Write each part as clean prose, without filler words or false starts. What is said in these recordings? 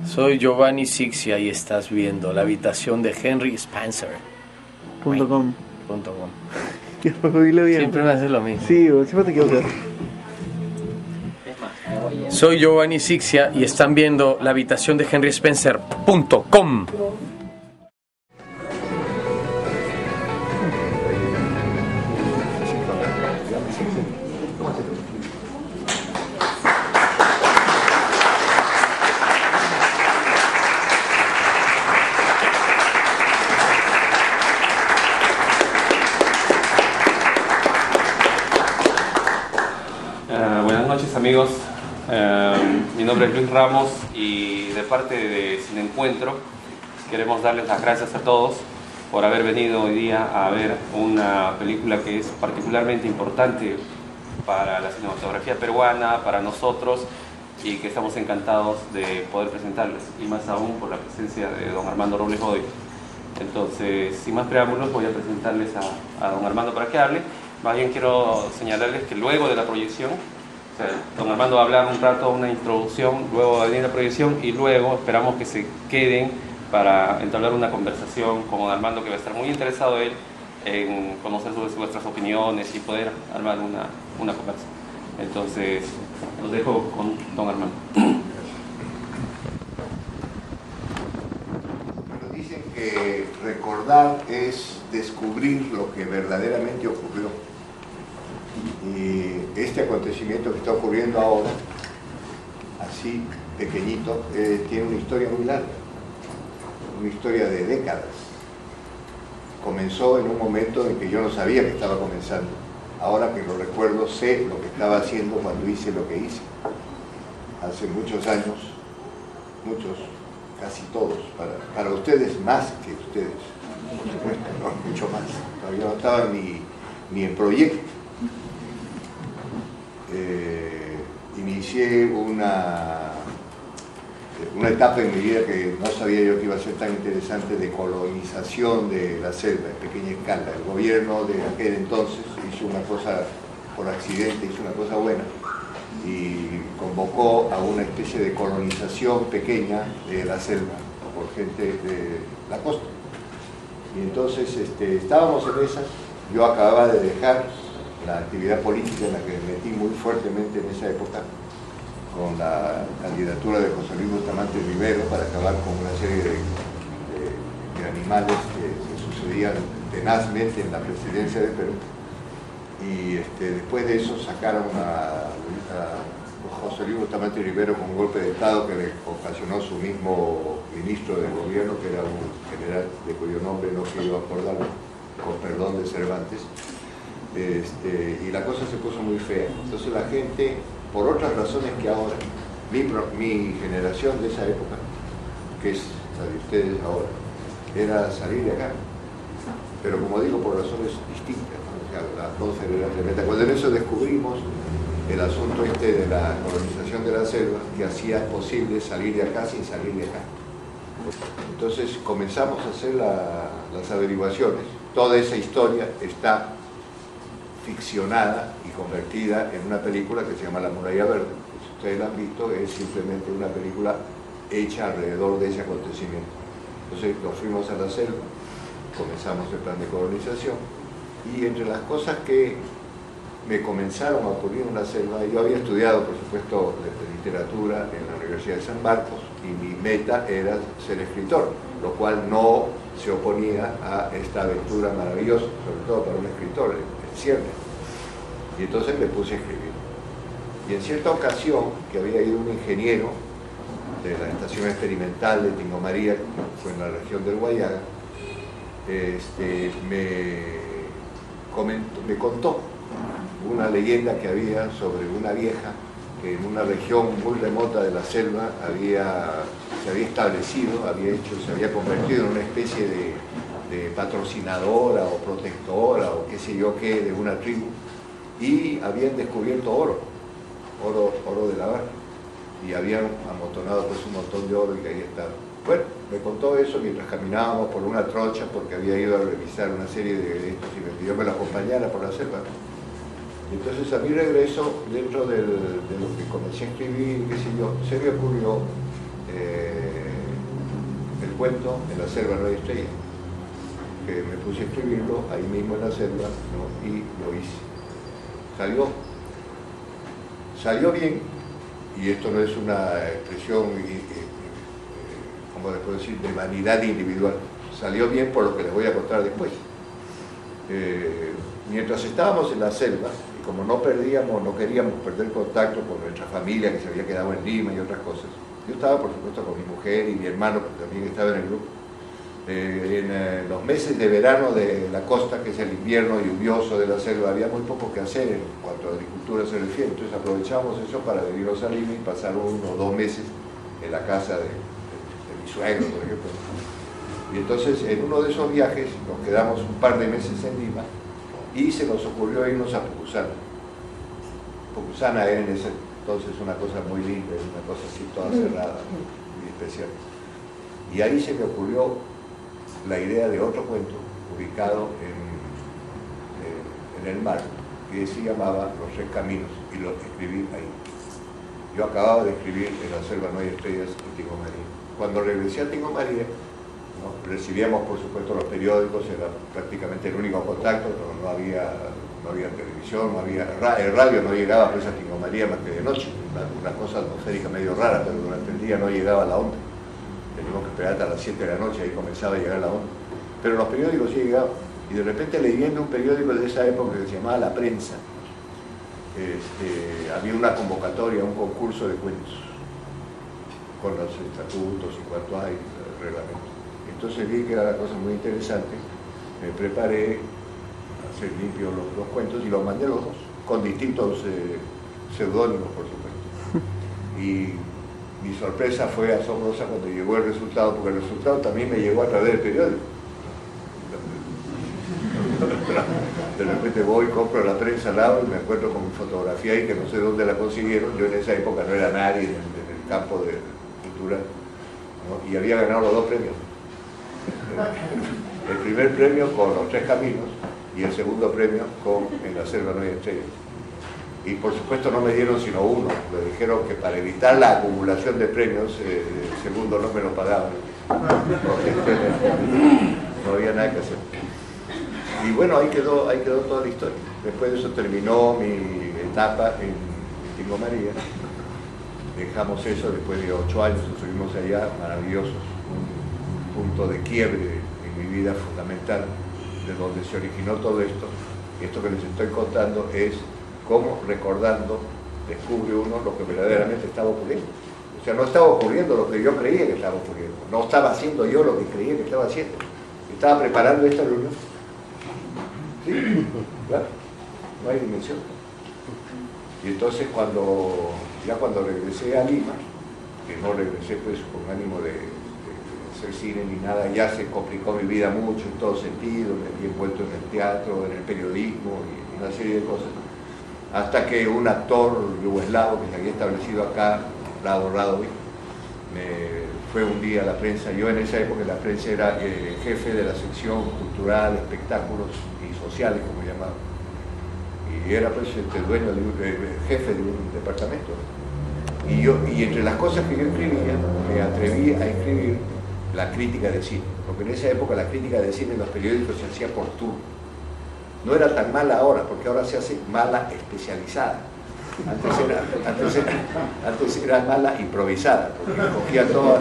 Soy Giovanni Sixia y estás viendo La habitación de Henry Spencer. .com. Dilo bien. Siempre me haces lo mismo. Sí, siempre te equivocas. Soy Giovanni Sixia y están viendo La habitación de Henry Spencer.com. Buenas noches, amigos. Mi nombre es Luis Ramos y de parte de Sin Encuentro queremos darles las gracias a todos por haber venido hoy día a ver una película que es particularmente importante para la cinematografía peruana, para nosotros, y que estamos encantados de poder presentarles, y más aún por la presencia de don Armando Robles Godoy. Entonces, sin más preámbulos, voy a presentarles a don Armando para que hable. Más bien quiero señalarles que luego de la proyección, don Armando va a hablar un rato, una introducción, luego va a venir la proyección y luego esperamos que se queden para entablar una conversación con don Armando, que va a estar muy interesado él en conocer vuestras opiniones y poder armar una conversación. Entonces, los dejo con don Armando. Pero dicen que recordar es descubrir lo que verdaderamente ocurrió. Y este acontecimiento que está ocurriendo ahora, así pequeñito, tiene una historia muy larga, una historia de décadas. Comenzó en un momento en que yo no sabía que estaba comenzando. Ahora que lo recuerdo, sé lo que estaba haciendo cuando hice lo que hice. Hace muchos años, muchos, casi todos, para ustedes más que ustedes, por supuesto, no, mucho más. Todavía no estaba ni en proyecto. Inicié una etapa en mi vida que no sabía yo que iba a ser tan interesante, de colonización de la selva en pequeña escala. El gobierno de aquel entonces hizo una cosa por accidente, hizo una cosa buena y convocó a una especie de colonización pequeña de la selva por gente de la costa. Y entonces estábamos en esas. Yo acababa de dejar la actividad política en la que me metí muy fuertemente en esa época, con la candidatura de José Luis Bustamante Rivero para acabar con una serie de animales que sucedían tenazmente en la presidencia de Perú. Y después de eso sacaron a José Luis Bustamante Rivero con un golpe de Estado que le ocasionó su mismo ministro del gobierno, que era un general de cuyo nombre no quiero acordarme, con perdón de Cervantes. Y la cosa se puso muy fea. Entonces la gente, por otras razones que ahora, mi generación de esa época, que es la de ustedes ahora, era salir de acá, pero como digo, por razones distintas, ¿no? O sea, la atmósfera era tremenda. Cuando en eso descubrimos el asunto de la colonización de la selva, que hacía posible salir de acá sin salir de acá. Entonces comenzamos a hacer las averiguaciones. Toda esa historia está ficcionada y convertida en una película que se llama La Muralla Verde. Si ustedes la han visto, es simplemente una película hecha alrededor de ese acontecimiento. Entonces nos fuimos a la selva, comenzamos el plan de colonización, y entre las cosas que me comenzaron a ocurrir en la selva, yo había estudiado, por supuesto, literatura en la Universidad de San Marcos, y mi meta era ser escritor, lo cual no se oponía a esta aventura maravillosa, sobre todo para un escritor, cierto. Y entonces me puse a escribir. Y en cierta ocasión, que había ido un ingeniero de la estación experimental de Tingo María, que fue en la región del Guayaga, me contó una leyenda que había sobre una vieja que en una región muy remota de la selva se había establecido, se había convertido en una especie de patrocinadora o protectora o qué sé yo qué de una tribu, y habían descubierto oro de la barra, y habían amontonado pues un montón de oro y que ahí estaba. Bueno, me contó eso mientras caminábamos por una trocha, porque había ido a revisar una serie de estos y me pidió que lo acompañara por la selva. Entonces a mi regreso, dentro de lo que comencé a escribir, qué sé yo, se me ocurrió el cuento En la selva no hay estrella, que me puse a escribirlo ahí mismo en la selva, ¿no? Y lo hice. Salió bien, y esto no es una expresión, como después decir, de vanidad individual. Salió bien por lo que les voy a contar después. Mientras estábamos en la selva, y como no queríamos perder contacto con nuestra familia que se había quedado en Lima y otras cosas, yo estaba por supuesto con mi mujer y mi hermano, que también estaba en el grupo. En los meses de verano de la costa, que es el invierno lluvioso de la selva, había muy poco que hacer en cuanto a agricultura se refiere, entonces aprovechamos eso para venirnos a Lima y pasar 1 o 2 meses en la casa de mi suegro, por ejemplo. Y entonces en uno de esos viajes nos quedamos un par de meses en Lima y se nos ocurrió irnos a Pucusana. Pucusana era en ese entonces una cosa muy linda, una cosa así toda cerrada, muy especial. Y ahí se me ocurrió la idea de otro cuento ubicado en el mar, que se llamaba Los 3 Caminos, y lo escribí ahí. Yo acababa de escribir En la selva no hay estrellas en Tingo María. Cuando regresé a Tingo María, ¿no? Recibíamos por supuesto los periódicos, era prácticamente el único contacto, no había televisión, el radio no llegaba pues a Tingo María más que de noche, una cosa atmosférica medio rara, pero durante el día no llegaba la onda. Teníamos que esperar hasta las 7 de la noche, ahí comenzaba a llegar la onda. Pero los periódicos sí llegaban. Y de repente leyendo un periódico de esa época que se llamaba La Prensa, había una convocatoria, un concurso de cuentos, con los estatutos y cuanto hay, reglamentos. Entonces vi que era una cosa muy interesante, me preparé a hacer limpio los cuentos y los mandé los dos, con distintos seudónimos, por supuesto. Y mi sorpresa fue asombrosa cuando llegó el resultado, porque el resultado también me llegó a través del periódico. De repente voy, compro La Prensa al lado y me encuentro con mi fotografía y que no sé dónde la consiguieron. Yo en esa época no era nadie en el campo de cultura, ¿no? Y había ganado los 2 premios. El primer premio con Los 3 Caminos y el segundo premio con En la selva no hay estrellas. Y por supuesto no me dieron sino uno, me dijeron que para evitar la acumulación de premios, el segundo no me lo pagaban, porque no había nada que hacer. Y bueno, ahí quedó toda la historia. Después de eso terminó mi etapa en Tingo María, dejamos eso después de 8 años, estuvimos allá, maravillosos, un punto de quiebre en mi vida fundamental, de donde se originó todo esto. Y esto que les estoy contando es cómo, recordando, descubre uno lo que verdaderamente estaba ocurriendo. O sea, no estaba ocurriendo lo que yo creía que estaba ocurriendo, no estaba haciendo yo lo que creía que estaba haciendo. Estaba preparando esta reunión. Sí, claro, no hay dimensión. Y entonces cuando regresé a Lima, que no regresé pues con ánimo de hacer cine ni nada, ya se complicó mi vida mucho en todo sentido, me vi envuelto en el teatro, en el periodismo y una serie de cosas. Hasta que un actor yugoslavo que se había establecido acá, Rado Radovic, me fue un día a la prensa. Yo en esa época la prensa era jefe de la sección cultural, espectáculos y sociales, como llamaban. Y era pues el dueño, jefe de un departamento. Y entre las cosas que yo escribía, me atreví a escribir la crítica de cine. Porque en esa época la crítica de cine en los periódicos se hacía por turno. No era tan mala ahora, porque ahora se hace mala especializada. Antes era mala improvisada, porque cogía todo.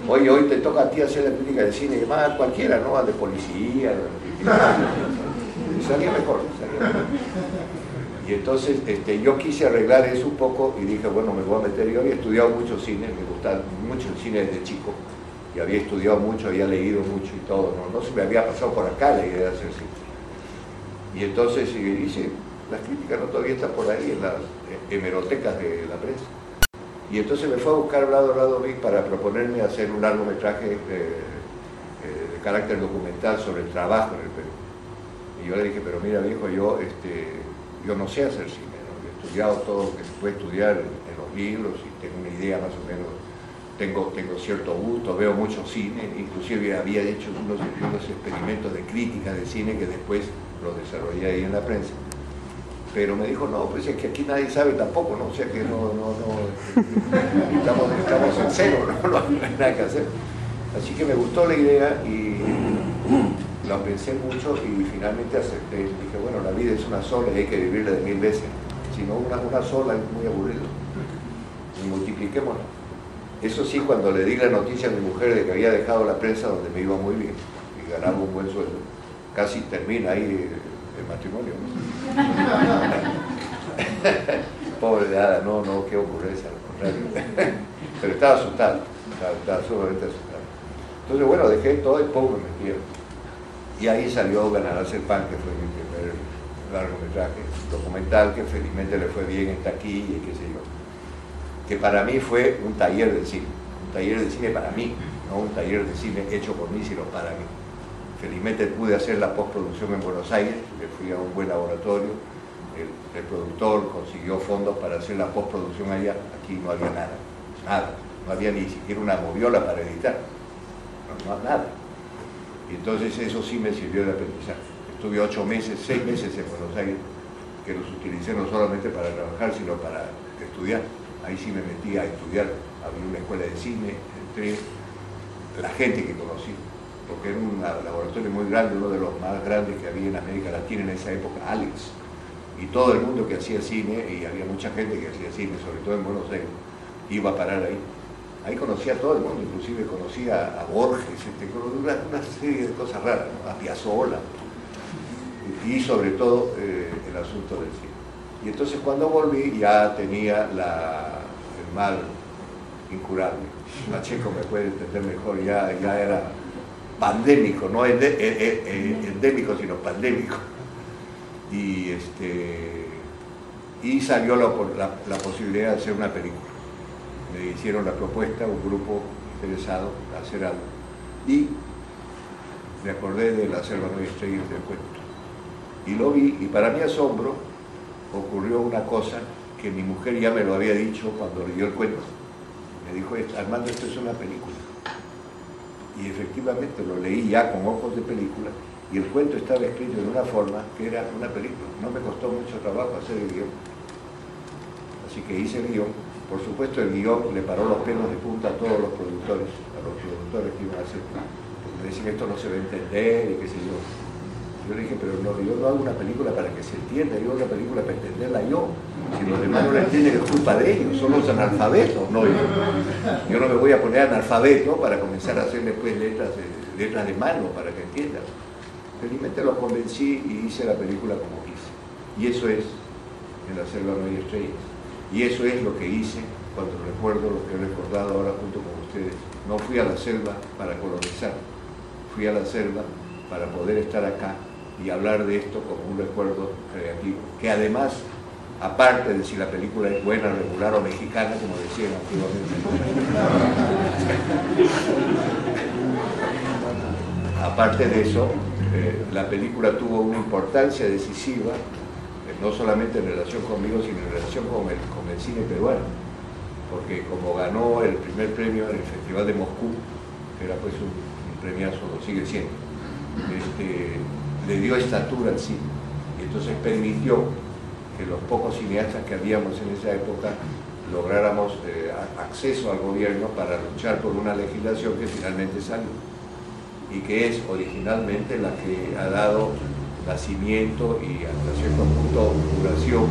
Hoy te toca a ti hacer la crítica de cine, y más cualquiera, ¿no? De policía, y salía mejor. Y entonces yo quise arreglar eso un poco y dije, bueno, me voy a meter. Yo había estudiado mucho cine, me gustaba mucho el cine desde chico, y había estudiado mucho, había leído mucho y todo. No se me había pasado por acá la idea de hacer cine. Y entonces hice las críticas, ¿no? Todavía están por ahí en las hemerotecas de la prensa. Y entonces me fue a buscar Vlado Radovic para proponerme hacer un largometraje de carácter documental sobre el trabajo en el Perú. Y yo le dije, pero mira viejo, yo no sé hacer cine, ¿no? Yo he estudiado todo lo que se puede estudiar en los libros y tengo una idea más o menos, tengo cierto gusto, veo mucho cine, inclusive había hecho unos experimentos de crítica de cine que después lo desarrollé ahí en la prensa. Pero me dijo, no, pues es que aquí nadie sabe tampoco, ¿no? O sea que estamos en cero, no hay nada que hacer. Así que me gustó la idea y la pensé mucho y finalmente acepté. Dije, bueno, la vida es una sola y hay que vivirla de 1000 veces. Si no, una sola es muy aburrido. Y multipliquémosla. Eso sí, cuando le di la noticia a mi mujer de que había dejado la prensa donde me iba muy bien y ganaba un buen sueldo, casi termina ahí el matrimonio, ¿no? Pobre de Ada, no, qué ocurrencia, al contrario. Pero estaba asustado, estaba sumamente asustado. Entonces, bueno, dejé todo y poco me metieron. Y ahí salió Ganarás el Pan, que fue mi primer largometraje documental, que felizmente le fue bien, está aquí y qué sé yo. Que para mí fue un taller de cine para mí, no un taller de cine hecho por mí, sino para mí. Felizmente pude hacer la postproducción en Buenos Aires, le fui a un buen laboratorio, el productor consiguió fondos para hacer la postproducción allá, aquí no había nada, no había ni siquiera una moviola para editar, no nada. Y entonces eso sí me sirvió de aprendizaje. Estuve 6 meses en Buenos Aires, que los utilicé no solamente para trabajar, sino para estudiar. Ahí sí me metí a estudiar, abrí una escuela de cine, entré, la gente que conocí, porque era un laboratorio muy grande, uno de los más grandes que había en América Latina en esa época, Alex, y todo el mundo que hacía cine, y había mucha gente que hacía cine, sobre todo en Buenos Aires, iba a parar ahí. Ahí conocía a todo el mundo, inclusive conocía a Borges, una serie de cosas raras, ¿no? A Piazzolla, y sobre todo el asunto del cine. Y entonces cuando volví ya tenía el mal incurable. Pacheco me puede entender mejor, ya era pandémico, no endémico, sino pandémico. Y salió la posibilidad de hacer una película. Me hicieron la propuesta, un grupo interesado a hacer algo. Y me acordé de La selva no hay estrellas del cuento. Y lo vi, y para mi asombro, ocurrió una cosa que mi mujer ya me lo había dicho cuando leyó el cuento. Me dijo, Armando, esto es una película. Y efectivamente lo leí ya con ojos de película, y el cuento estaba escrito en una forma que era una película. No me costó mucho trabajo hacer el guión. Así que hice el guión. Por supuesto, el guión le paró los pelos de punta a todos los productores, que iban a hacer. Porque me decían, esto no se va a entender, y qué sé yo. Yo le dije, pero no, yo no hago una película para que se entienda, yo hago una película para entenderla yo. Si los demás no la entienden, es culpa de ellos, son los analfabetos, no yo. Yo no me voy a poner analfabeto para comenzar a hacer después letras de mano para que entiendan. Felizmente los convencí y hice la película como quise. Y eso es En la selva no hay estrellas. Y eso es lo que hice cuando recuerdo lo que he recordado ahora junto con ustedes. No fui a la selva para colonizar, fui a la selva para poder estar acá y hablar de esto como un recuerdo creativo, que además, aparte de si la película es buena, regular o mexicana, como decían antiguamente, aparte de eso, la película tuvo una importancia decisiva, no solamente en relación conmigo, sino en relación con el cine peruano, porque como ganó el primer premio en el Festival de Moscú, que era pues un premiazo, lo sigue siendo, le dio estatura al cine, y entonces permitió que los pocos cineastas que habíamos en esa época lográramos acceso al gobierno para luchar por una legislación que finalmente salió, y que es originalmente la que ha dado nacimiento y hasta cierto punto duración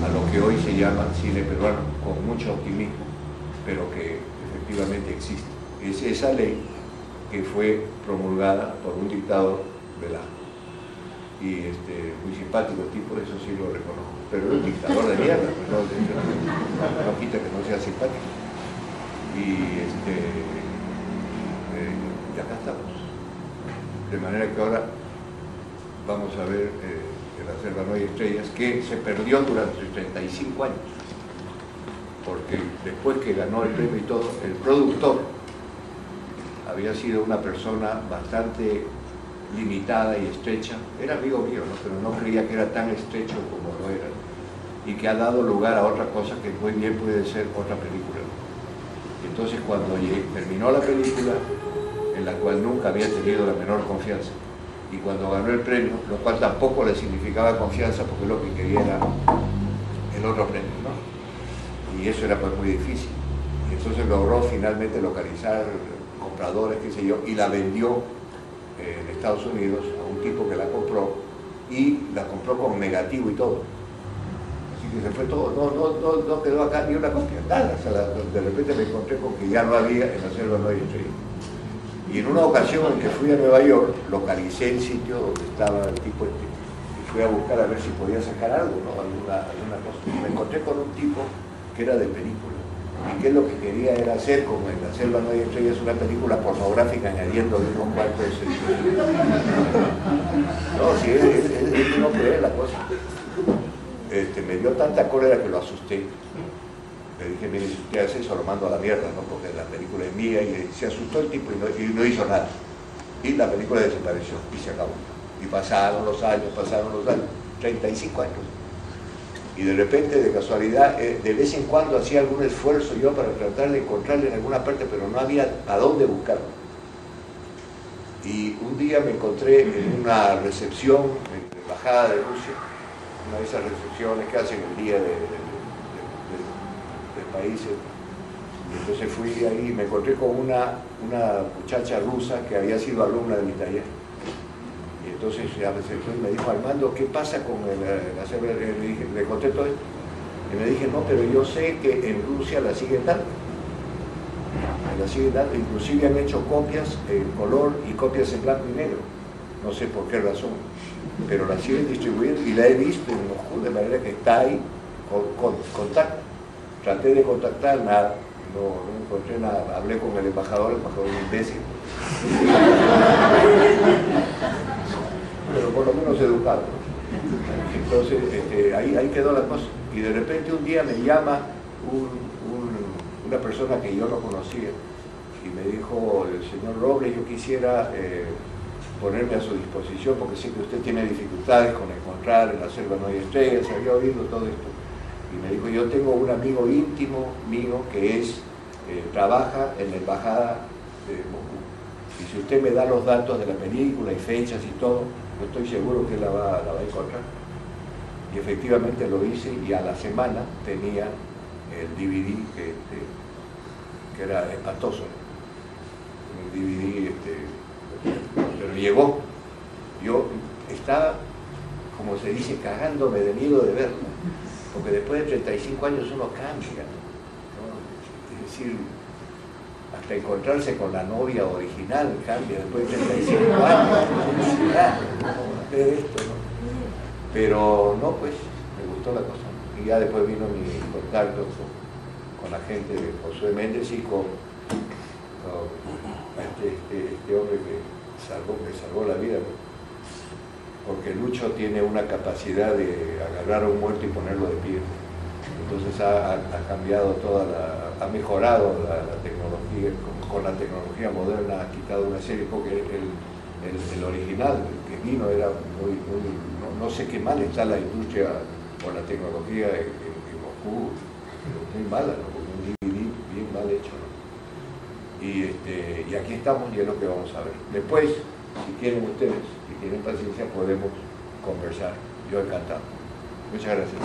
a lo que hoy se llama cine peruano, con mucho optimismo, pero que efectivamente existe. Es esa ley que fue promulgada por un dictador Velasco. Y muy simpático el tipo, eso sí lo reconozco, pero es un dictador de mierda, no quita que no sea simpático. Y acá estamos. De manera que ahora vamos a ver En la selva no hay estrellas, que se perdió durante 35 años, porque después que ganó el premio y todo, el productor había sido una persona bastante limitada y estrecha, era amigo mío, ¿no? Pero no creía que era tan estrecho como lo era, y que ha dado lugar a otra cosa que muy bien puede ser otra película. Entonces cuando terminó la película, en la cual nunca había tenido la menor confianza, y cuando ganó el premio, lo cual tampoco le significaba confianza porque lo que quería era el otro premio, ¿no? Y eso era pues muy difícil. Y entonces logró finalmente localizar compradores, qué sé yo, y la vendió en Estados Unidos a un tipo que la compró, y la compró con negativo y todo. Así que se fue todo, no quedó acá ni una copia, nada. O sea, de repente me encontré con que ya no había, en la selva no hay estrella. Y en una ocasión en que fui a Nueva York, localicé el sitio donde estaba el tipo este, y fui a buscar a ver si podía sacar algo, ¿no? alguna cosa. Y me encontré con un tipo que era de película, y que lo que quería era hacer, como en la selva no hay estrellas, una película pornográfica añadiendo unos cuantos. No, si él no cree la cosa. Me dio tanta cólera que lo asusté. Le dije, mire, si usted hace eso, lo mando a la mierda, ¿no? Porque la película es mía, y se asustó el tipo y no hizo nada. Y la película desapareció y se acabó. Y pasaron los años, 35 años. Y de repente, de casualidad, de vez en cuando hacía algún esfuerzo yo para tratar de encontrarle en alguna parte, pero no había a dónde buscarlo. Y un día me encontré en una recepción en la embajada de Rusia, una de esas recepciones que hacen el día de países. Y entonces fui ahí y me encontré con una muchacha rusa que había sido alumna de mi taller. Y entonces ya me dijo, Armando, ¿qué pasa con la selva? Le conté todo esto. Y me dije, no, pero yo sé que en Rusia la siguen dando. La siguen dando. Inclusive han hecho copias en color y copias en blanco y negro. No sé por qué razón. Pero la siguen distribuyendo y la he visto en Moscú, de manera que está ahí con contacto. Traté de contactar, nada, no encontré nada. Hablé con el embajador imbécil. Pero por lo menos educado. Entonces, ahí quedó la cosa. Y de repente un día me llama una persona que yo no conocía y me dijo, el señor Robles, yo quisiera ponerme a su disposición porque sé que usted tiene dificultades con encontrar en la selva no hay estrellas, había oído todo esto. Y me dijo, yo tengo un amigo íntimo mío que trabaja en la embajada de Moscú. Y si usted me da los datos de la película y fechas y todo, yo estoy seguro que la va a encontrar. Y efectivamente lo hice y a la semana tenía el DVD que era espantoso, un DVD, pero llegó. Yo estaba, como se dice, cagándome de miedo de verlo, porque después de 35 años uno cambia, ¿no? Es decir, hasta encontrarse con la novia original cambia después de 35 años, de esto, ¿no? Pero no, pues, me gustó la cosa. Y ya después vino mi contacto con la gente de Josué Méndez y con este hombre que me salvó la vida, ¿no? Porque Lucho tiene una capacidad de agarrar a un muerto y ponerlo de pie. Entonces ha cambiado ha mejorado la tecnología, con la tecnología moderna ha quitado una serie, porque el original, el que vino, era no sé qué mal está la industria con la tecnología en Moscú, muy mala, ¿no? Un DVD bien mal hecho, ¿no? Y aquí estamos y es lo que vamos a ver. Después, si quieren ustedes, si tienen paciencia, podemos conversar. Yo encantado. Muchas gracias.